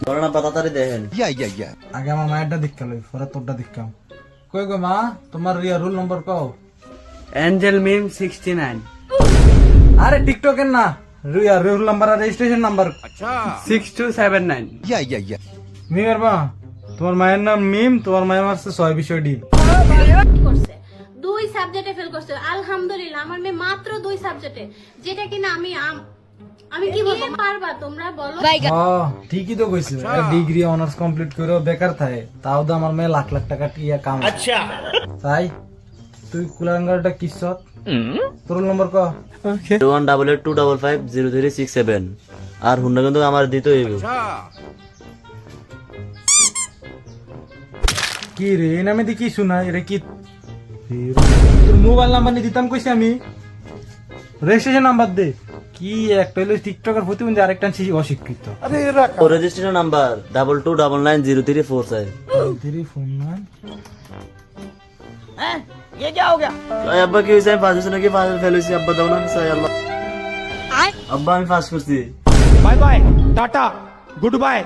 ধরেন আব্বা তাড়াতাড়ি দেখেন। আগে আমার মায়েরটা দেখতে লই, পরে তোরটা দেখতাম। কই গো মা, তোমার রোল নম্বর কও। এঞ্জেল মিম 69। আরে টিকটকের না, রোল নাম্বার আর রেজিস্ট্রেশন নাম্বার। 6279। মিমের মা, তোমার মায়ের নাম মিম, তোমার মায়ের মারছে 6 বিষয় ডিম। করছে 2 সাবজেক্টে ফেল করছে। আলহামদুলিল্লাহ আমার মেয়ে মাত্র 2 সাবজেক্টে, যেটা কিনা আমি কি বলবো, পারবা তোমরা বলো? ঠিকই তো কইছো, ডিগ্রি অনার্স কমপ্লিট করে বেকার থাকে, তাও তো আমার মেয়ে লাখ লাখ টাকা টিয়া কাম। আচ্ছা তাই তুই কুলাঙ্গারটা কিসত, তোর রোল নম্বর ক। 188255037 আর হুন্ডা কিন্তু আমার দিতে হইবে। কি রে এই নামে দি কি শুনাই রে? কি তোর মোবাইল নাম্বার নিয়ে দিতাম কইছি আমি, রেজিস্ট্রেশন নাম্বার দে। কি একটা হলো টিকটকের প্রতিবন্ধী, আরেকটা ছি অশিক্ষিত। ও রেজিস্ট্রেশন নাম্বার 22990345। আব্বা কি হয়েছে? আমি ফার্স্ট হয়েছি নাকি ফেল হয়েছি? আব্বা দাও না আল্লাহ। আব্বা আমি ফার্স্ট করছি। Bye bye, tata, good bye.